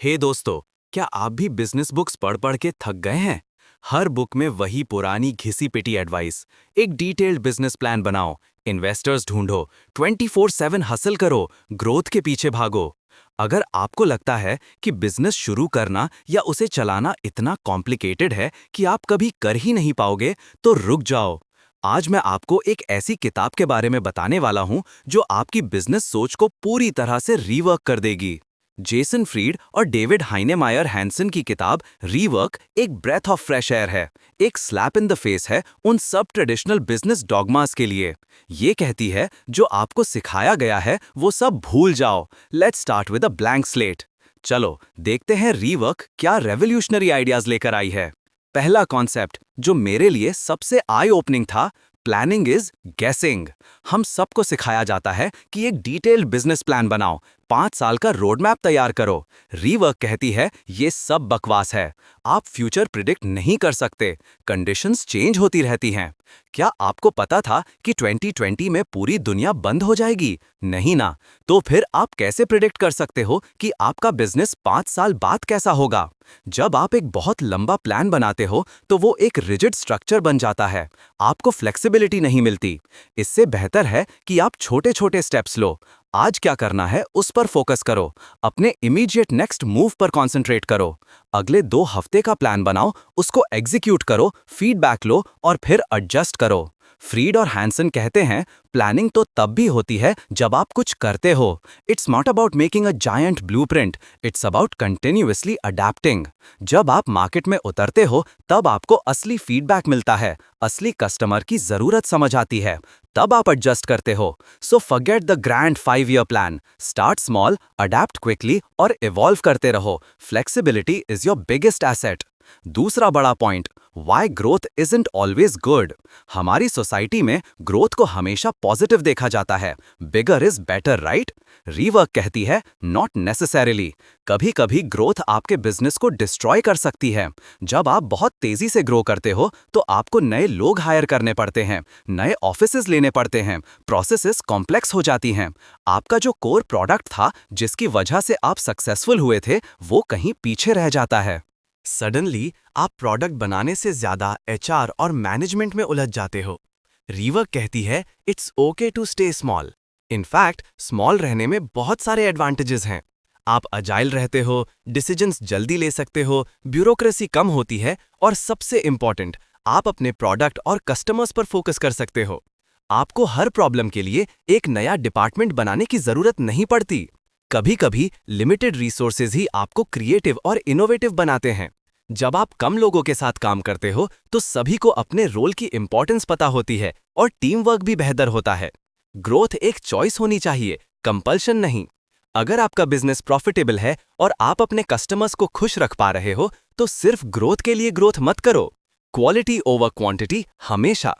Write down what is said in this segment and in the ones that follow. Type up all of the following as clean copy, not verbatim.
हे दोस्तों, क्या आप भी बिजनेस बुक्स पढ़ पढ़ के थक गए हैं? हर बुक में वही पुरानी घिसी पिटी एडवाइस। एक डिटेल्ड बिजनेस प्लान बनाओ, इन्वेस्टर्स ढूंढो, 24/7 हसल करो, ग्रोथ के पीछे भागो। अगर आपको लगता है कि बिजनेस शुरू करना या उसे चलाना इतना कॉम्प्लिकेटेड है कि आप कभी कर ही नहीं पाओगे, तो रुक जाओ। आज मैं आपको एक ऐसी किताब के बारे में बताने वाला हूं जो आपकी बिजनेस सोच को पूरी तरह से रीवर्क कर देगी। जेसन फ्रीड और डेविड हाइनेमायर हैंसन की किताब रीवर्क एक ब्रेथ ऑफ फ्रेश एयर है, एक स्लैप इन द फेस है उन सब ट्रेडिशनल बिजनेस डॉगमास के लिए। ये कहती है जो आपको सिखाया गया है वो सब भूल जाओ। Let's start with a blank slate. चलो देखते हैं रीवर्क क्या रेवोल्यूशनरी आइडियाज लेकर आई है। पहला कॉन्सेप्ट जो मेरे लिए सबसे आई ओपनिंग था, प्लानिंग इज गेसिंग। हम सबको सिखाया जाता है कि एक डिटेल्ड बिजनेस प्लान बनाओ, 5 साल का रोड मैप तैयार करो। रीवर्क कहती है ये सब बकवास है। आप फ्यूचर प्रिडिक्ट नहीं कर सकते, कंडीशंस चेंज होती रहती हैं। क्या आपको पता था कि 2020 में पूरी दुनिया बंद हो जाएगी? नहीं ना। तो फिर आप कैसे प्रिडिक्ट कर सकते हो कि आपका बिजनेस 5 साल बाद कैसा होगा? जब आप एक बहुत लंबा प्लान बनाते हो तो वो एक रिजिड स्ट्रक्चर बन जाता है, आपको फ्लेक्सिबिलिटी नहीं मिलती। इससे बेहतर है कि आप छोटे छोटे स्टेप्स लो। आज क्या करना है उस पर फोकस करो, अपने इमीडिएट नेक्स्ट मूव पर कंसंट्रेट करो। अगले 2 हफ्ते का प्लान बनाओ, उसको एग्जीक्यूट करो, फीडबैक लो और फिर एडजस्ट करो। फ्रीड और हैंसन कहते हैं प्लानिंग तो तब भी होती है जब आप कुछ करते हो। It's not about making a giant blueprint, it's about continuously adapting. जब आप मार्केट में उतरते हो तब आपको असली फीडबैक मिलता है, असली कस्टमर की जरूरत समझ आती है, तब आप एडजस्ट करते हो। So forget the grand 5 year plan, start small, adapt quickly और इवॉल्व करते रहो। Flexibility is your biggest asset. दूसरा बड़ा point, why growth isn't always good. हमारी सोसाइटी में ग्रोथ को हमेशा पॉजिटिव देखा जाता है, bigger is better, right? Rework कहती है नॉट नेसेसरीली। कभी कभी ग्रोथ आपके बिजनेस को डिस्ट्रॉय कर सकती है। जब आप बहुत तेजी से ग्रो करते हो तो आपको नए लोग हायर करने पड़ते हैं, नए ऑफिसेज लेने पड़ते हैं, प्रोसेसेस कॉम्प्लेक्स हो जाती हैं। आपका जो कोर प्रोडक्ट था जिसकी वजह से आप सक्सेसफुल हुए थे वो कहीं पीछे रह जाता है। सडनली आप प्रोडक्ट बनाने से ज्यादा एचआर और मैनेजमेंट में उलझ जाते हो। रीवर्क कहती है it's okay to stay small. In fact small रहने में बहुत सारे एडवांटेजेस हैं। आप अजाइल रहते हो, डिसीजंस जल्दी ले सकते हो, ब्यूरोक्रेसी कम होती है और सबसे इंपॉर्टेंट, आप अपने प्रोडक्ट और कस्टमर्स पर फोकस कर सकते हो। आपको हर प्रॉब्लम के लिए एक नया डिपार्टमेंट बनाने की जरूरत नहीं पड़ती। कभी कभी लिमिटेड रिसोर्सेज ही आपको क्रिएटिव और इनोवेटिव बनाते हैं। जब आप कम लोगों के साथ काम करते हो तो सभी को अपने रोल की इंपॉर्टेंस पता होती है और टीम वर्क भी बेहतर होता है। ग्रोथ एक चॉइस होनी चाहिए, कंपल्शन नहीं। अगर आपका बिजनेस प्रॉफिटेबल है और आप अपने कस्टमर्स को खुश रख पा रहे हो तो सिर्फ ग्रोथ के लिए ग्रोथ मत करो, क्वालिटी ओवर क्वांटिटी हमेशा।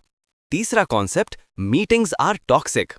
तीसरा कॉन्सेप्ट, मीटिंग्स आर टॉक्सिक।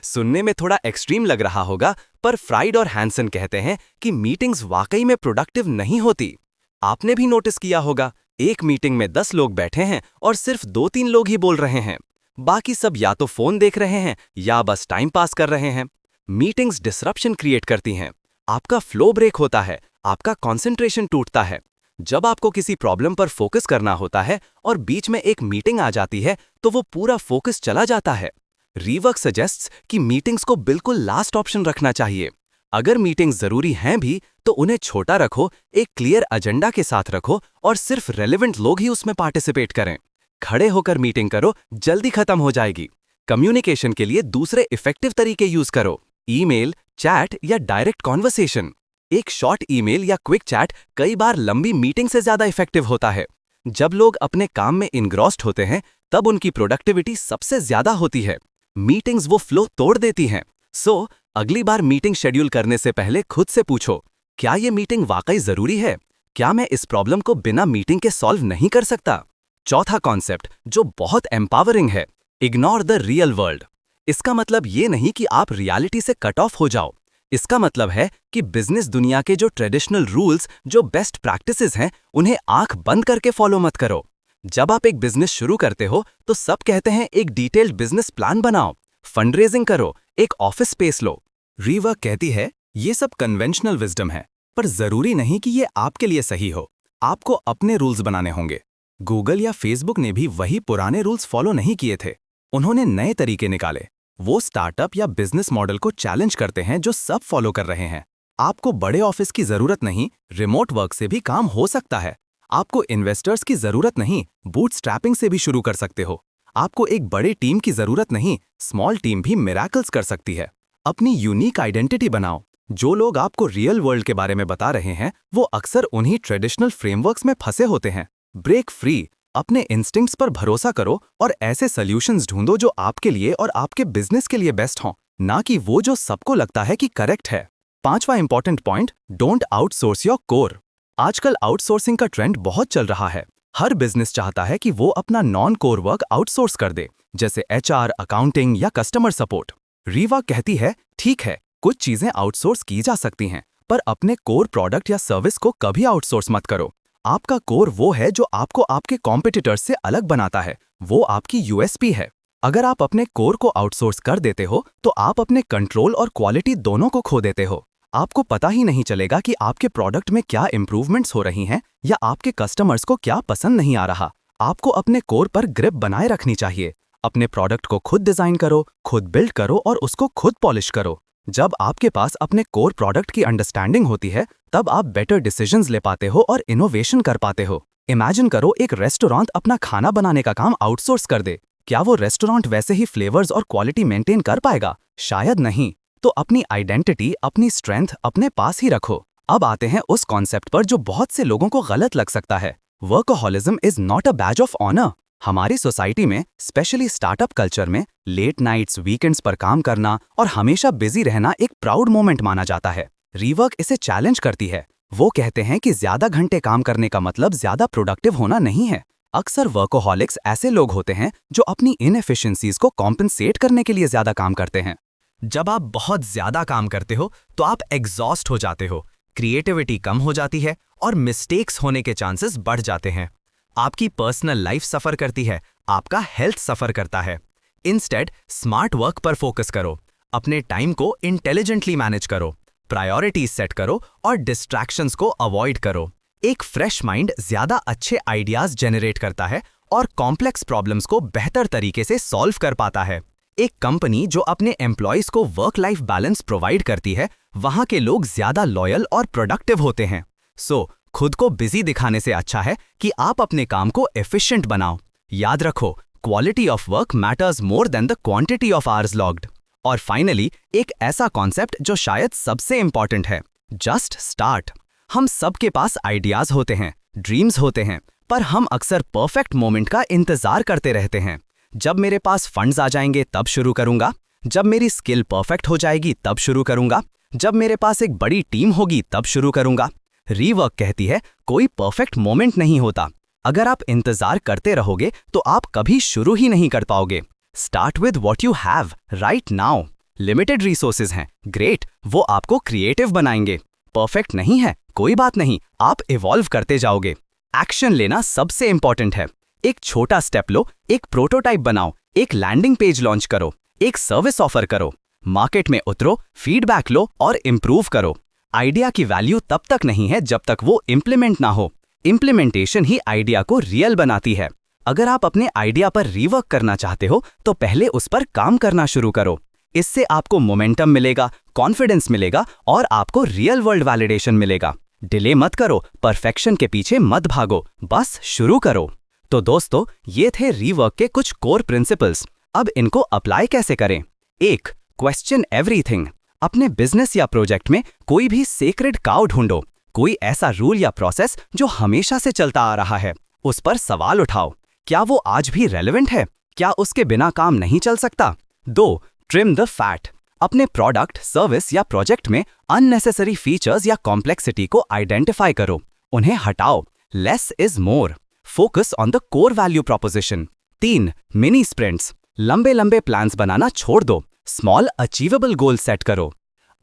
सुनने में थोड़ा एक्सट्रीम लग रहा होगा, पर फ्राइड और हैंसन कहते हैं कि मीटिंग्स वाकई में प्रोडक्टिव नहीं होती। आपने भी नोटिस किया होगा, एक मीटिंग में 10 लोग बैठे हैं और सिर्फ 2-3 लोग ही बोल रहे हैं। बाकी सब या तो फोन देख रहे हैं या बस टाइम पास कर रहे हैं। मीटिंग्स डिसरप्शन क्रिएट करती हैं। आपका फ्लो ब्रेक होता है, आपका कंसंट्रेशन टूटता है। जब आपको किसी प्रॉब्लम पर फोकस करना होता है और बीच में एक मीटिंग आ जाती है तो वो पूरा फोकस चला जाता है। रीवर्क सजेस्ट्स कि मीटिंग्स को बिल्कुल लास्ट ऑप्शन रखना चाहिए। अगर मीटिंग्स जरूरी हैं भी तो उन्हें छोटा रखो, एक क्लियर एजेंडा के साथ रखो और सिर्फ रेलेवेंट लोग ही उसमें पार्टिसिपेट करें। खड़े होकर मीटिंग करो, जल्दी खत्म हो जाएगी। कम्युनिकेशन के लिए दूसरे इफेक्टिव तरीके यूज करो, ईमेल, चैट या डायरेक्ट कॉन्वर्सेशन। एक शॉर्ट ईमेल या क्विक चैट कई बार लंबी मीटिंग से ज्यादा इफेक्टिव होता है। जब लोग अपने काम में इनग्रॉस्ड होते हैं तब उनकी प्रोडक्टिविटी सबसे ज्यादा होती है। मीटिंग्स वो फ्लो तोड़ देती हैं। सो अगली बार मीटिंग शेड्यूल करने से पहले खुद से पूछो, क्या ये मीटिंग वाकई जरूरी है? क्या मैं इस प्रॉब्लम को बिना मीटिंग के सॉल्व नहीं कर सकता? चौथा कॉन्सेप्ट जो बहुत एम्पावरिंग है, इग्नोर द रियल वर्ल्ड। इसका मतलब ये नहीं कि आप रियलिटी से कट ऑफ हो जाओ। इसका मतलब है कि बिजनेस दुनिया के जो ट्रेडिशनल रूल्स, जो बेस्ट प्रैक्टिसेस हैं, उन्हें आंख बंद करके फॉलो मत करो। जब आप एक बिजनेस शुरू करते हो तो सब कहते हैं एक डिटेल्ड बिजनेस प्लान बनाओ, फंडरेजिंग करो, एक ऑफिस स्पेस लो। रीवर्क कहती है ये सब कन्वेंशनल विजडम है। पर जरूरी नहीं कि ये आपके लिए सही हो। आपको अपने रूल्स बनाने होंगे। गूगल या फेसबुक ने भी वही पुराने रूल्स फॉलो नहीं किए थे। उन्होंने नए तरीके निकाले। वो स्टार्टअप या बिजनेस मॉडल को चैलेंज करते हैं जो सब फॉलो कर रहे हैं। आपको बड़े ऑफिस की जरूरत नहीं, रिमोट वर्क से भी काम हो सकता है। आपको इन्वेस्टर्स की जरूरत नहीं, बूटस्ट्रैपिंग से भी शुरू कर सकते हो। आपको एक बड़ी टीम की जरूरत नहीं, स्मॉल टीम भी मिरेकल्स कर सकती है। अपनी यूनिक आइडेंटिटी बनाओ। जो लोग आपको रियल वर्ल्ड के बारे में बता रहे हैं, वो अक्सर उन्हीं ट्रेडिशनल फ्रेमवर्क्स में फंसे होते हैं। ब्रेक फ्री, अपने इंस्टिंक्ट्स पर भरोसा करो और ऐसे सॉल्यूशंस ढूंढो जो आपके लिए और आपके बिजनेस के लिए बेस्ट हों, ना कि वो जो सबको लगता है कि करेक्ट है। पांचवा important point, don't outsource your core. आजकल आउटसोर्सिंग का ट्रेंड बहुत चल रहा है। हर बिजनेस चाहता है कि वो अपना नॉन कोर वर्क आउटसोर्स कर दे, जैसे एचआर, अकाउंटिंग या कस्टमर सपोर्ट। रीवा कहती है, ठीक है, कुछ चीजें आउटसोर्स की जा सकती हैं, पर अपने कोर प्रोडक्ट या सर्विस को कभी आउटसोर्स मत करो। आपका कोर वो है जो आपको आपके कॉम्पिटिटर्स से अलग बनाता है। वो आपकी यूएसपी है। अगर आप अपने कोर को आउटसोर्स कर देते हो तो आप अपने कंट्रोल और क्वालिटी दोनों को खो देते हो। आपको पता ही नहीं चलेगा कि आपके प्रोडक्ट में क्या इंप्रूवमेंट्स हो रही हैं या आपके कस्टमर्स को क्या पसंद नहीं आ रहा। आपको अपने कोर पर ग्रिप बनाए रखनी चाहिए। अपने प्रोडक्ट को खुद डिजाइन करो, खुद बिल्ड करो और उसको खुद पॉलिश करो। जब आपके पास अपने कोर प्रोडक्ट की अंडरस्टैंडिंग होती है, तब आप बेटर डिसीजंस ले पाते हो और इनोवेशन कर पाते हो। इमेजिन करो, एक रेस्टोरेंट अपना खाना बनाने का काम आउटसोर्स कर दे। क्या वो रेस्टोरेंट वैसे ही फ्लेवर्स और क्वालिटी मेंटेन कर पाएगा? शायद नहीं। तो अपनी आइडेंटिटी, अपनी स्ट्रेंथ अपने पास ही रखो। अब आते हैं उस कॉन्सेप्ट पर जो बहुत से लोगों को गलत लग सकता है। Workaholism is not a badge of honour. हमारी सोसाइटी में, स्पेशली स्टार्टअप कल्चर में, लेट नाइट्स, वीकेंड्स पर काम करना और हमेशा बिजी रहना एक प्राउड मोमेंट माना जाता है। रीवर्क इसे चैलेंज करती है। वो कहते हैं कि ज्यादा घंटे काम करने का मतलब ज्यादा प्रोडक्टिव होना नहीं है। अक्सर वर्कोहॉलिक्स ऐसे लोग होते हैं जो अपनी इनएफिशिएंसीज को कॉम्पेंसेट करने के लिए ज्यादा काम करते हैं। जब आप बहुत ज्यादा काम करते हो तो आप एग्जॉस्ट हो जाते हो, क्रिएटिविटी कम हो जाती है और मिस्टेक्स होने के चांसेस बढ़ जाते हैं। आपकी पर्सनल लाइफ सफर करती है, आपका हेल्थ सफर करता है। इंस्टेड स्मार्ट वर्क पर फोकस करो। अपने टाइम को इंटेलिजेंटली मैनेज करो, प्रायोरिटीज सेट करो और डिस्ट्रैक्शंस को अवॉइड करो। एक फ्रेश माइंड ज्यादा अच्छे आइडियाज जनरेट करता है और कॉम्प्लेक्स प्रॉब्लम्स को बेहतर तरीके से सॉल्व कर पाता है। एक कंपनी जो अपने एम्प्लॉयज को वर्क लाइफ बैलेंस प्रोवाइड करती है, वहां के लोग ज्यादा लॉयल और प्रोडक्टिव होते हैं। सो खुद को बिजी दिखाने से अच्छा है कि आप अपने काम को एफिशिएंट बनाओ। याद रखो, quality of work matters more than the quantity of hours logged. और फाइनली, एक ऐसा कॉन्सेप्ट जो शायद सबसे इंपॉर्टेंट है, जस्ट स्टार्ट। हम सबके पास आइडियाज होते हैं, ड्रीम्स होते हैं, पर हम अक्सर परफेक्ट मोमेंट का इंतजार करते रहते हैं। जब मेरे पास फंड्स आ जाएंगे तब शुरू करूंगा, जब मेरी स्किल परफेक्ट हो जाएगी तब शुरू करूंगा, जब मेरे पास एक बड़ी टीम होगी तब शुरू करूंगा। रीवर्क कहती है, कोई परफेक्ट मोमेंट नहीं होता। अगर आप इंतजार करते रहोगे तो आप कभी शुरू ही नहीं कर पाओगे। Start with what you have right now. Limited resources हैं, ग्रेट, वो आपको क्रिएटिव बनाएंगे। परफेक्ट नहीं है, कोई बात नहीं, आप इवॉल्व करते जाओगे। एक्शन लेना सबसे इंपॉर्टेंट है। एक छोटा स्टेप लो, एक प्रोटोटाइप बनाओ, एक लैंडिंग पेज लॉन्च करो, एक सर्विस ऑफर करो, मार्केट में उतरो, फीडबैक लो और इम्प्रूव करो। आइडिया की वैल्यू तब तक नहीं है जब तक वो इम्प्लीमेंट ना हो। इम्प्लीमेंटेशन ही आइडिया को रियल बनाती है। अगर आप अपने आइडिया पर रीवर्क करना चाहते हो तो पहले उस पर काम करना शुरू करो। इससे आपको मोमेंटम मिलेगा, कॉन्फिडेंस मिलेगा और आपको रियल वर्ल्ड वैलिडेशन मिलेगा। डिले मत करो, परफेक्शन के पीछे मत भागो, बस शुरू करो। तो दोस्तों, ये थे रीवर्क के कुछ कोर प्रिंसिपल्स। अब इनको अप्लाई कैसे करें? 1. Question everything. अपने बिजनेस या प्रोजेक्ट में कोई भी सेक्रेड काउ ढूंढो। कोई ऐसा रूल या प्रोसेस जो हमेशा से चलता आ रहा है, उस पर सवाल उठाओ। क्या वो आज भी रेलेवेंट है? क्या उसके बिना काम नहीं चल सकता? 2. Trim the fat. अपने प्रोडक्ट, सर्विस या प्रोजेक्ट में अननेसेसरी फीचर्स या कॉम्प्लेक्सिटी को आइडेंटिफाई करो, उन्हें हटाओ। Less is more. Focus on the core value proposition. 3. Mini sprints. लंबे लंबे प्लान्स बनाना छोड़ दो, स्मॉल अचीवेबल गोल सेट करो।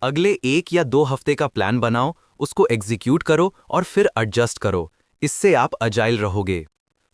अगले 1 या 2 हफ्ते का प्लान बनाओ, उसको एग्जीक्यूट करो और फिर एडजस्ट करो। इससे आप अजाइल रहोगे।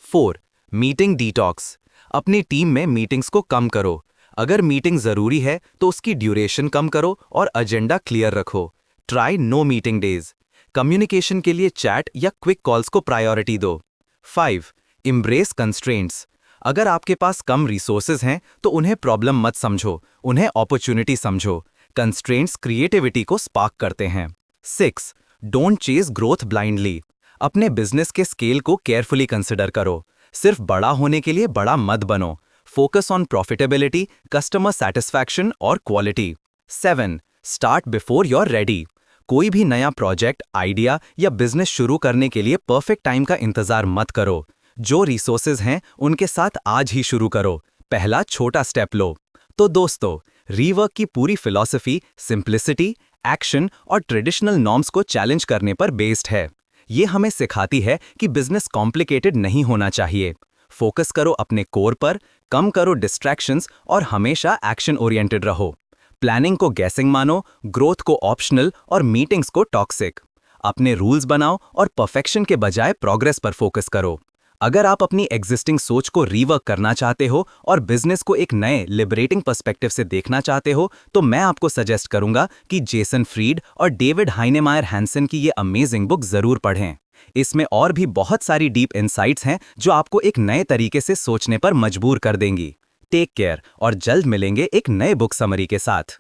4. Meeting detox. अपनी टीम में मीटिंग्स को कम करो। अगर मीटिंग जरूरी है तो उसकी ड्यूरेशन कम करो और एजेंडा क्लियर रखो। Try no meeting days. Communication के लिए चैट या क्विक कॉल्स को प्रायोरिटी दो। 5. Embrace constraints. अगर आपके पास कम रिसोर्सेज हैं तो उन्हें प्रॉब्लम मत समझो, उन्हें अपॉर्चुनिटी समझो। कंस्ट्रेंट्स क्रिएटिविटी को स्पार्क करते हैं। 6. Don't chase growth blindly. अपने बिजनेस के स्केल को केयरफुली कंसिडर करो। सिर्फ बड़ा होने के लिए बड़ा मत बनो। Focus on profitability, customer satisfaction और quality. 7. Start before you are ready. कोई भी नया प्रोजेक्ट, आइडिया या बिजनेस शुरू करने के लिए परफेक्ट टाइम का इंतजार मत करो। जो रिसोर्सेज हैं उनके साथ आज ही शुरू करो। पहला छोटा स्टेप लो। तो दोस्तों, रीवर्क की पूरी फिलॉसफी सिंप्लिसिटी, एक्शन और ट्रेडिशनल नॉर्म्स को चैलेंज करने पर बेस्ड है। ये हमें सिखाती है कि बिजनेस कॉम्प्लिकेटेड नहीं होना चाहिए। फोकस करो अपने कोर पर, कम करो डिस्ट्रैक्शंस और हमेशा एक्शन ओरिएंटेड रहो। प्लानिंग को गैसिंग मानो, ग्रोथ को ऑप्शनल और मीटिंग्स को टॉक्सिक। अपने रूल्स बनाओ और परफेक्शन के बजाय प्रोग्रेस पर फोकस करो। अगर आप अपनी एग्जिस्टिंग सोच को रीवर्क करना चाहते हो और बिजनेस को एक नए लिबरेटिंग पर्सपेक्टिव से देखना चाहते हो, तो मैं आपको सजेस्ट करूंगा कि जेसन फ्रीड और डेविड हाइनेमायर हैंसन की ये अमेजिंग बुक जरूर पढ़ें। इसमें और भी बहुत सारी डीप इनसाइट्स हैं जो आपको एक नए तरीके से सोचने पर मजबूर कर देंगी। टेक केयर और जल्द मिलेंगे एक नए बुक समरी के साथ।